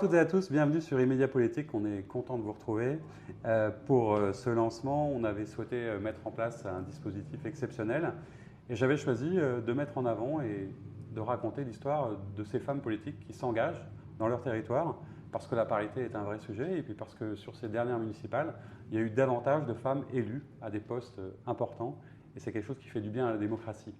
toutes et à tous, bienvenue sur Immédiat Politique. On est content de vous retrouver. Pour ce lancement, on avait souhaité mettre en place un dispositif exceptionnel et j'avais choisi de mettre en avant et de raconter l'histoire de ces femmes politiques qui s'engagent dans leur territoire parce que la parité est un vrai sujet et puis parce que sur ces dernières municipales, il y a eu davantage de femmes élues à des postes importants et c'est quelque chose qui fait du bien à la démocratie.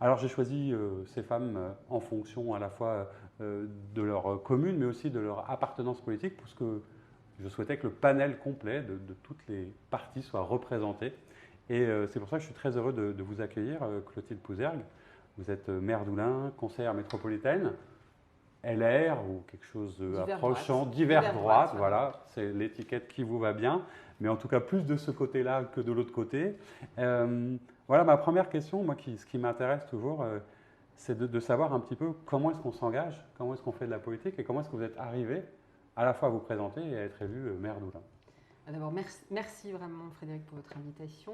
Alors j'ai choisi ces femmes en fonction à la fois de leur commune, mais aussi de leur appartenance politique, parce que je souhaitais que le panel complet de toutes les partis soit représenté. Et c'est pour ça que je suis très heureux de vous accueillir, Clotilde Pouzergue. Vous êtes maire d'Oulin, conseillère métropolitaine, LR ou quelque chose approchant, divers droite, voilà, c'est l'étiquette qui vous va bien, mais en tout cas plus de ce côté-là que de l'autre côté. Voilà ma première question, moi ce qui m'intéresse toujours, c'est de savoir un petit peu comment est-ce qu'on s'engage, comment est-ce qu'on fait de la politique et comment est-ce que vous êtes arrivé à la fois à vous présenter et à être élu maire d'Oulin. D'abord, merci vraiment Frédéric pour votre invitation.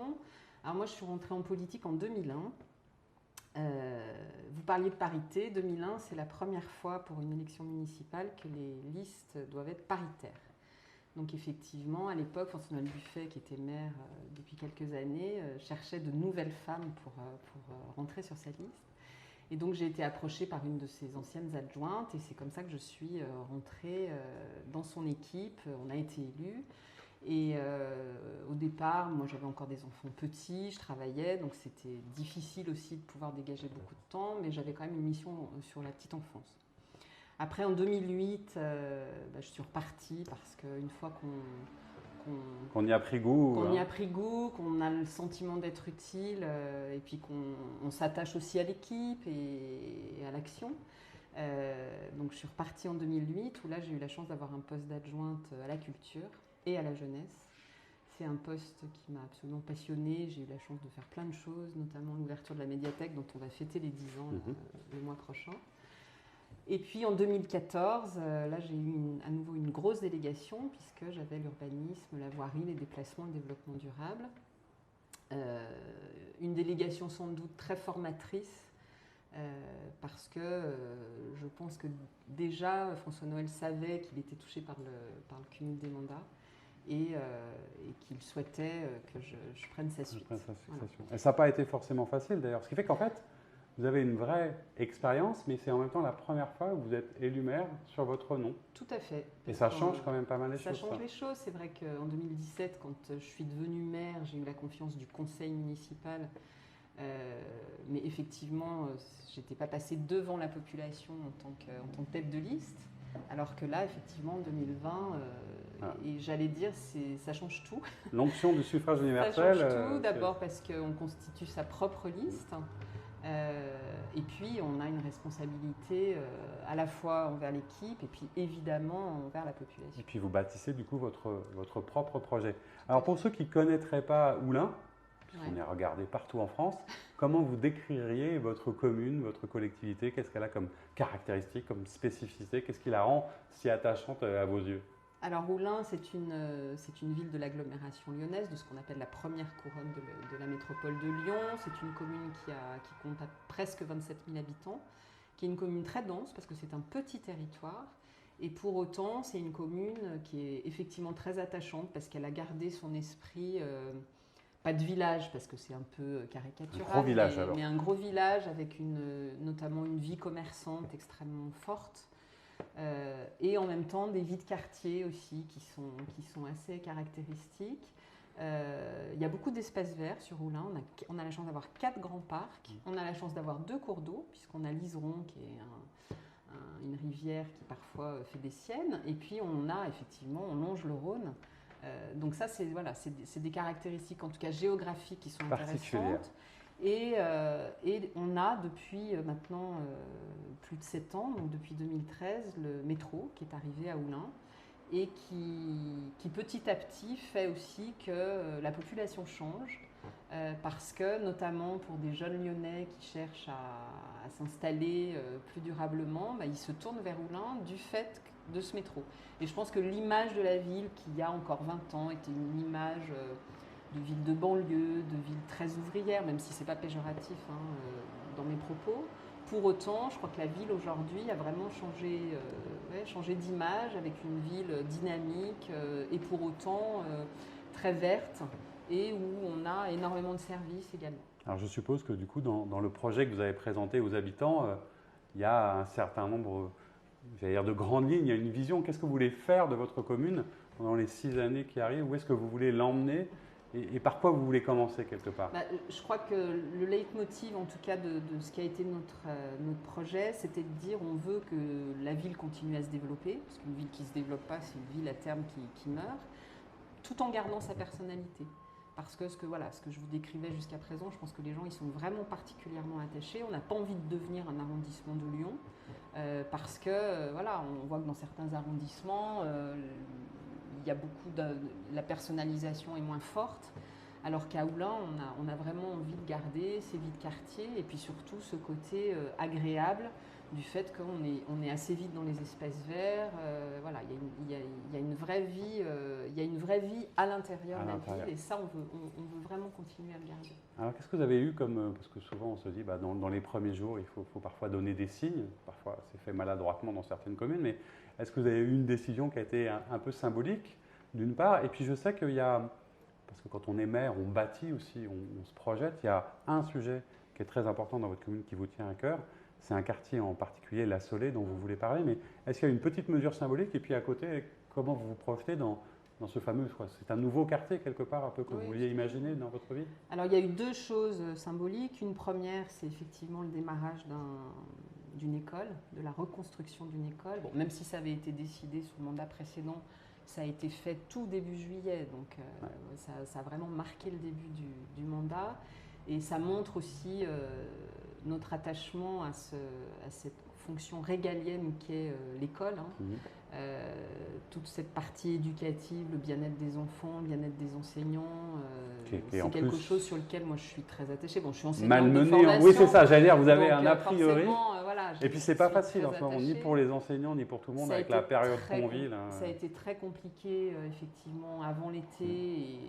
Alors moi je suis rentrée en politique en 2001. Vous parliez de parité, 2001 c'est la première fois pour une élection municipale que les listes doivent être paritaires. Donc effectivement, à l'époque, François-Noël Buffet, qui était maire depuis quelques années, cherchait de nouvelles femmes pour rentrer sur sa liste. Et donc j'ai été approchée par une de ses anciennes adjointes et c'est comme ça que je suis rentrée dans son équipe. On a été élus. Et au départ, moi j'avais encore des enfants petits, je travaillais, donc c'était difficile aussi de pouvoir dégager beaucoup de temps, mais j'avais quand même une mission sur la petite enfance. Après, en 2008, je suis repartie parce qu'une fois qu'on y a pris goût, qu'on y a pris goût, qu'on a le sentiment d'être utile, et puis qu'on s'attache aussi à l'équipe et à l'action. Donc je suis repartie en 2008, où là j'ai eu la chance d'avoir un poste d'adjointe à la culture et à la jeunesse. C'est un poste qui m'a absolument passionnée. J'ai eu la chance de faire plein de choses, notamment l'ouverture de la médiathèque dont on va fêter les 10 ans le mois prochain. Et puis en 2014, là j'ai eu à nouveau une grosse délégation puisque j'avais l'urbanisme, la voirie, les déplacements, le développement durable. Une délégation sans doute très formatrice parce que je pense que déjà François-Noël savait qu'il était touché par le cumul des mandats et qu'il souhaitait que je prenne sa suite. Voilà. Et ça n'a pas été forcément facile d'ailleurs, ce qui fait qu'en fait, vous avez une vraie expérience, mais c'est en même temps la première fois que vous êtes élu maire sur votre nom. Tout à fait. Et ça change quand même pas mal les choses. Ça change les choses. C'est vrai qu'en 2017, quand je suis devenue maire, j'ai eu la confiance du conseil municipal. Mais effectivement, je n'étais pas passée devant la population en tant que tête de liste. Alors que là, effectivement, en 2020, et j'allais dire, ça change tout. L'onction du suffrage universel. Ça change tout, d'abord parce qu'on constitue sa propre liste. Et puis, on a une responsabilité à la fois envers l'équipe et puis évidemment envers la population. Et puis, vous bâtissez du coup votre propre projet. Alors, pour ceux qui ne connaîtraient pas Oulin, puisqu'on est regardé partout en France, comment vous décririez votre commune, votre collectivité? Qu'est-ce qu'elle a comme caractéristiques, comme spécificité? Qu'est-ce qui la rend si attachante à vos yeux? Alors Oulin, c'est une ville de l'agglomération lyonnaise, de ce qu'on appelle la première couronne de la métropole de Lyon. C'est une commune qui compte à presque 27 000 habitants, qui est une commune très dense parce que c'est un petit territoire. Et pour autant, c'est une commune qui est effectivement très attachante parce qu'elle a gardé son esprit, pas de village parce que c'est un peu caricatural, un gros village, mais un gros village avec notamment une vie commerçante extrêmement forte. Et en même temps des vies de quartier aussi qui sont assez caractéristiques. Il y a beaucoup d'espaces verts sur Oulin. On a la chance d'avoir 4 grands parcs. On a la chance d'avoir 2 cours d'eau, puisqu'on a l'Iseron, qui est une rivière qui parfois fait des siennes. Et puis on longe le Rhône. Donc ça, c'est des caractéristiques, en tout cas géographiques, qui sont intéressantes. Et on a depuis maintenant plus de 7 ans, donc depuis 2013, le métro qui est arrivé à Oulin et qui petit à petit fait aussi que la population change parce que notamment pour des jeunes Lyonnais qui cherchent à s'installer plus durablement, ils se tournent vers Oulin du fait de ce métro. Et je pense que l'image de la ville qui il y a encore 20 ans était une image de ville de banlieue, de ville très ouvrière, même si ce n'est pas péjoratif dans mes propos. Pour autant, je crois que la ville aujourd'hui a vraiment changé d'image, avec une ville dynamique et pour autant très verte et où on a énormément de services également. Alors je suppose que du coup, dans le projet que vous avez présenté aux habitants, il y a un certain nombre, j'allais dire, de grandes lignes, il y a une vision. Qu'est-ce que vous voulez faire de votre commune pendant les 6 années qui arrivent? Où est-ce que vous voulez l'emmener et par quoi vous voulez commencer quelque part? Je crois que le leitmotiv, en tout cas, de ce qui a été notre projet, c'était de dire on veut que la ville continue à se développer, parce qu'une ville qui ne se développe pas, c'est une ville à terme qui meurt, tout en gardant sa personnalité. Parce que ce que je vous décrivais jusqu'à présent, je pense que les gens ils sont vraiment particulièrement attachés. On n'a pas envie de devenir un arrondissement de Lyon, parce que on voit que dans certains arrondissements, il y a la personnalisation est moins forte, alors qu'à Oullins, on a vraiment envie de garder ces vies de quartier et puis surtout ce côté agréable du fait qu'on est assez vite dans les espaces verts. Il y a une vraie vie à l'intérieur de la ville et ça, on veut vraiment continuer à le garder. Alors qu'est-ce que vous avez eu parce que souvent on se dit dans les premiers jours, il faut parfois donner des signes, parfois c'est fait maladroitement dans certaines communes, mais est-ce que vous avez eu une décision qui a été un peu symbolique d'une part? Et puis je sais qu'il y a, parce que quand on est maire, on bâtit aussi, on se projette, il y a un sujet qui est très important dans votre commune qui vous tient à cœur, c'est un quartier en particulier, La Saulée, dont vous voulez parler, mais est-ce qu'il y a une petite mesure symbolique? Et puis à côté, comment vous vous projetez dans ce fameux, c'est un nouveau quartier quelque part un peu que vous vouliez imaginer dans votre vie? Alors il y a eu 2 choses symboliques. Une première, c'est effectivement le démarrage d'une école, de la reconstruction d'une école. Bon, même si ça avait été décidé sous le mandat précédent, ça a été fait tout début juillet, donc ça a vraiment marqué le début du mandat. Et ça montre aussi notre attachement à cette fonction régalienne qu'est l'école. Toute cette partie éducative, le bien-être des enfants, le bien-être des enseignants, c'est quelque chose sur lequel moi je suis très attachée. Bon, je suis enseignante de formation. Oui, c'est ça, j'allais dire, vous avez un a priori. Et puis c'est pas facile, ni pour les enseignants, ni pour tout le monde, avec la période qu'on vit. Ça a été très compliqué, effectivement, avant l'été. Et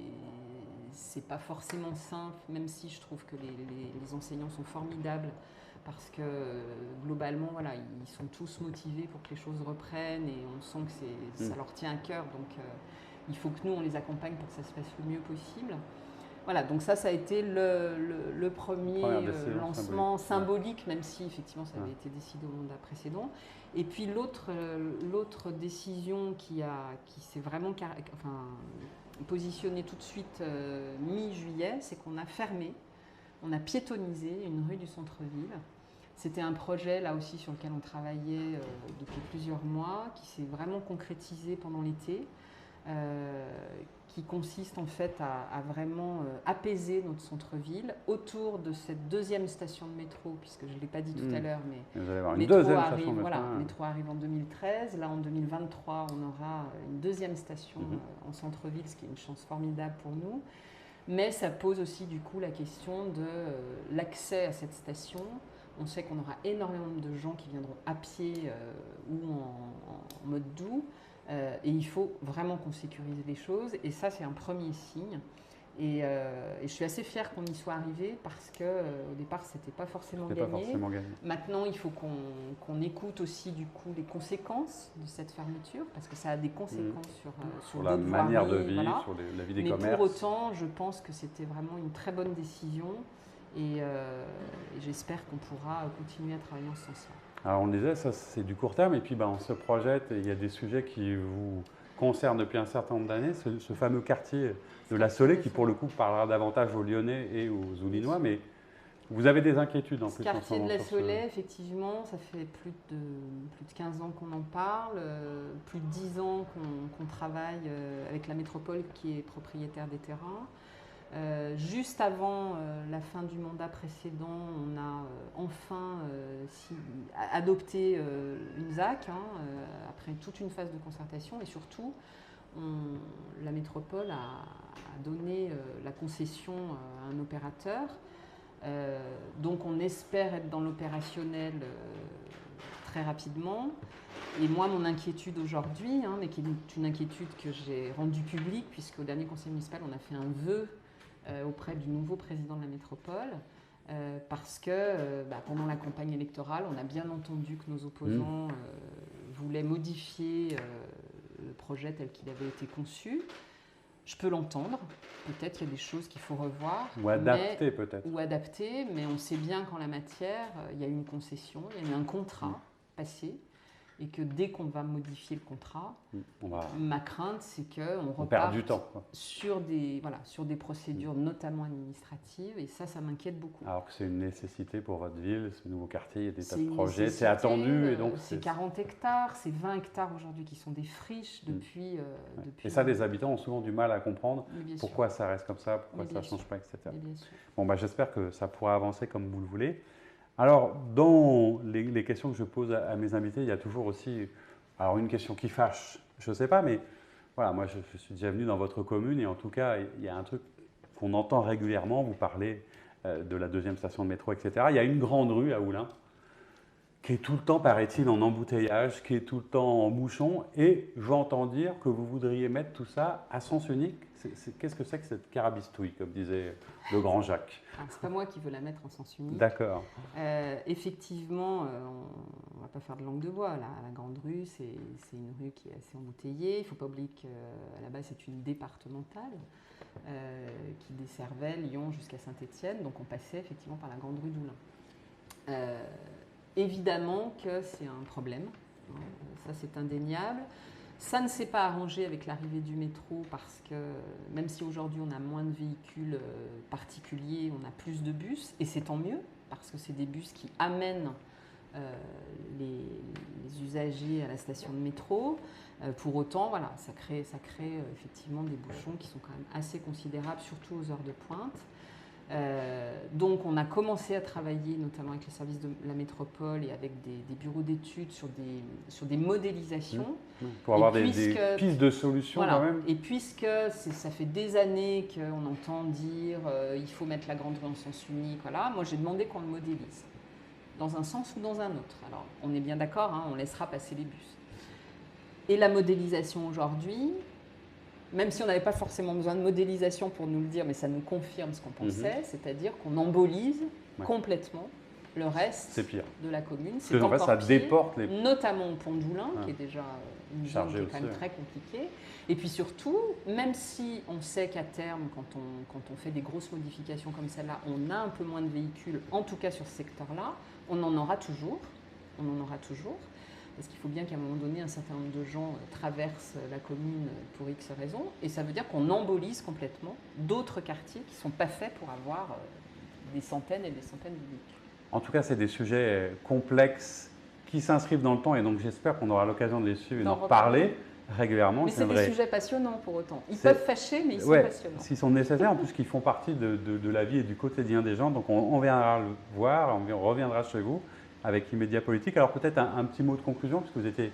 c'est pas forcément simple, même si je trouve que les enseignants sont formidables. Parce que globalement, ils sont tous motivés pour que les choses reprennent et on sent que ça leur tient à cœur. Donc il faut que nous, on les accompagne pour que ça se passe le mieux possible. Voilà, donc ça a été le premier lancement symbolique, même si effectivement ça avait été décidé au mandat précédent. Et puis l'autre décision qui s'est vraiment positionnée tout de suite mi-juillet, c'est qu'on a fermé, on a piétonnisé une rue du centre-ville. C'était un projet là aussi sur lequel on travaillait depuis plusieurs mois, qui s'est vraiment concrétisé pendant l'été, qui consiste en fait à vraiment apaiser notre centre-ville autour de cette 2e station de métro, puisque je ne l'ai pas dit tout à l'heure, mais vous allez avoir une deuxième station de métro. Le métro arrive en 2013. Là, en 2023, on aura une 2e station en centre-ville, ce qui est une chance formidable pour nous. Mais ça pose aussi du coup la question de l'accès à cette station. On sait qu'on aura énormément de gens qui viendront à pied ou en mode doux. Et il faut vraiment qu'on sécurise les choses. Et ça, c'est un premier signe. Et je suis assez fière qu'on y soit arrivé parce qu'au départ, ce n'était pas forcément gagné. Maintenant, il faut qu'on écoute aussi du coup les conséquences de cette fermeture parce que ça a des conséquences sur la manière de vivre, sur la vie des commerces. Mais pour autant, je pense que c'était vraiment une très bonne décision et j'espère qu'on pourra continuer à travailler en ce sens-là. Alors on le disait, ça c'est du court terme et puis on se projette et il y a des sujets qui vous concernent depuis un certain nombre d'années, ce fameux quartier de La Saulée qui pour le coup parlera davantage aux Lyonnais et aux Oulinois, mais vous avez des inquiétudes en plus. Ce quartier de La Saulée, effectivement, ça fait plus de 15 ans qu'on en parle, plus de 10 ans qu'on travaille avec la métropole qui est propriétaire des terrains. Juste avant la fin du mandat précédent, on a enfin adopté une ZAC, après toute une phase de concertation et surtout, la métropole a donné la concession à un opérateur. Donc on espère être dans l'opérationnel très rapidement. Et moi, mon inquiétude aujourd'hui, mais qui est une inquiétude que j'ai rendue publique, puisqu'au dernier conseil municipal, on a fait un vœu auprès du nouveau président de la métropole, parce que pendant la campagne électorale, on a bien entendu que nos opposants voulaient modifier le projet tel qu'il avait été conçu. Je peux l'entendre, peut-être qu'il y a des choses qu'il faut revoir. Ou adapter peut-être. Ou adapter, mais on sait bien qu'en la matière, il y a eu une concession, il y a eu un contrat passé, et que dès qu'on va modifier le contrat, ma crainte, c'est qu'on repart du temps, sur des procédures notamment administratives, et ça m'inquiète beaucoup. Alors que c'est une nécessité pour votre ville, ce nouveau quartier, il y a des tas de projets, c'est attendu. Et donc c'est 40 hectares, c'est 20 hectares aujourd'hui qui sont des friches depuis... Et ça, les habitants ont souvent du mal à comprendre pourquoi ça reste comme ça, pourquoi ça ne change pas, etc. Bon, j'espère que ça pourra avancer comme vous le voulez. Alors, dans les questions que je pose à mes invités, il y a toujours aussi une question qui fâche. Je ne sais pas, mais voilà, moi, je suis déjà venu dans votre commune et en tout cas, il y a un truc qu'on entend régulièrement. Vous parlez de la 2e station de métro, etc. Il y a une grande rue à Oullins qui est tout le temps, paraît-il, en embouteillage, qui est tout le temps en bouchon. Et j'entends dire que vous voudriez mettre tout ça à sens unique. Qu'est-ce que c'est que cette carabistouille, comme disait le grand Jacques? C'est pas moi qui veux la mettre en sens unique. D'accord. Effectivement, on ne va pas faire de langue de bois. La Grande Rue, c'est une rue qui est assez embouteillée. Il ne faut pas oublier qu'à la base, c'est une départementale qui desservait Lyon jusqu'à Saint-Étienne. Donc, on passait effectivement par la Grande Rue d'Oullins. Évidemment que c'est un problème. Ça, c'est indéniable. Ça ne s'est pas arrangé avec l'arrivée du métro parce que même si aujourd'hui on a moins de véhicules particuliers, on a plus de bus et c'est tant mieux parce que c'est des bus qui amènent les usagers à la station de métro. Pour autant, voilà, ça crée effectivement des bouchons qui sont quand même assez considérables, surtout aux heures de pointe. Donc on a commencé à travailler notamment avec les services de la métropole et avec des bureaux d'études sur des modélisations. Pour avoir des pistes de solutions quand même. Et puisque ça fait des années qu'on entend dire il faut mettre la grande rue en sens unique, voilà, moi j'ai demandé qu'on le modélise dans un sens ou dans un autre. Alors on est bien d'accord, on laissera passer les bus. Et la modélisation aujourd'hui, même si on n'avait pas forcément besoin de modélisation pour nous le dire, mais ça nous confirme ce qu'on pensait, c'est-à-dire qu'on embolise complètement le reste de la commune. C'est en fait, ça déporte les... Notamment au pont d'Oullins, qui est déjà une zone qui est quand même très compliquée. Et puis surtout, même si on sait qu'à terme, quand on fait des grosses modifications comme celle-là, on a un peu moins de véhicules, en tout cas sur ce secteur-là, on en aura toujours. Parce qu'il faut bien qu'à un moment donné, un certain nombre de gens traversent la commune pour X raisons. Et ça veut dire qu'on embolise complètement d'autres quartiers qui ne sont pas faits pour avoir des centaines et des centaines de véhicules. En tout cas, c'est des sujets complexes qui s'inscrivent dans le temps. Et donc, j'espère qu'on aura l'occasion de les suivre et d'en reparler régulièrement. Mais c'est des sujets passionnants pour autant. Ils peuvent fâcher, mais ils sont passionnants. S'ils sont nécessaires, en plus qu'ils font partie de la vie et du quotidien des gens. Donc, on viendra le voir, on reviendra chez vous avec Immédiat Politique. Alors peut-être un petit mot de conclusion, puisque vous étiez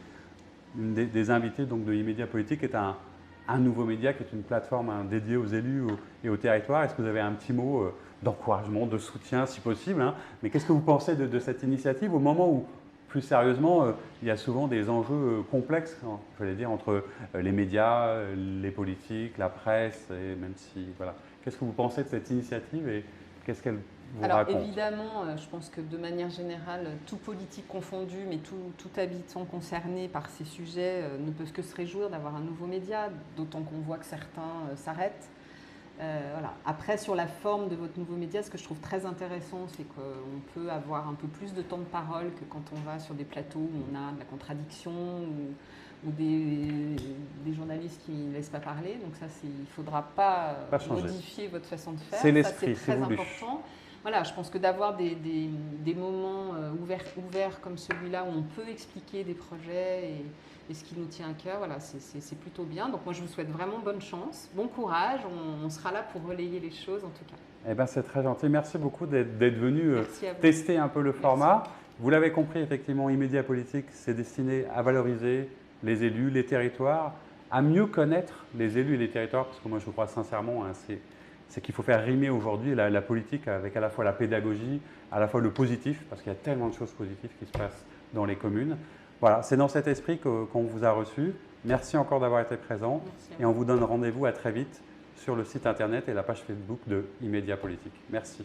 une des invités donc, de Immédiat Politique, qui est un nouveau média, qui est une plateforme dédiée aux élus et au territoire. Est-ce que vous avez un petit mot d'encouragement, de soutien, si possible, Mais qu'est-ce que vous pensez de cette initiative au moment où, plus sérieusement, il y a souvent des enjeux complexes, j'allais dire, entre les médias, les politiques, la presse, et même si... Voilà. Qu'est-ce que vous pensez de cette initiative et qu'est-ce qu'elle Alors évidemment, je pense que de manière générale, tout politique confondu, mais tout habitant concerné par ces sujets ne peuvent que se réjouir d'avoir un nouveau média, d'autant qu'on voit que certains s'arrêtent. Voilà. Après, sur la forme de votre nouveau média, ce que je trouve très intéressant, c'est qu'on peut avoir un peu plus de temps de parole que quand on va sur des plateaux où on a de la contradiction ou des journalistes qui ne laissent pas parler. Donc ça, il ne faudra pas modifier votre façon de faire. C'est l'esprit, c'est très important. Voilà, je pense que d'avoir des moments ouverts comme celui-là où on peut expliquer des projets et ce qui nous tient à cœur, voilà, c'est plutôt bien. Donc moi, je vous souhaite vraiment bonne chance, bon courage. On sera là pour relayer les choses en tout cas. Eh ben, c'est très gentil. Merci beaucoup d'être venu tester un peu le format. Vous l'avez compris, effectivement, Immédiat Politique, c'est destiné à valoriser les élus, les territoires, à mieux connaître les élus et les territoires, parce que moi, je crois sincèrement, c'est qu'il faut faire rimer aujourd'hui la politique avec à la fois la pédagogie, à la fois le positif, parce qu'il y a tellement de choses positives qui se passent dans les communes. Voilà, c'est dans cet esprit qu'on vous a reçu. Merci encore d'avoir été présent et on vous donne rendez-vous à très vite sur le site internet et la page Facebook de Immédiat Politique. Merci.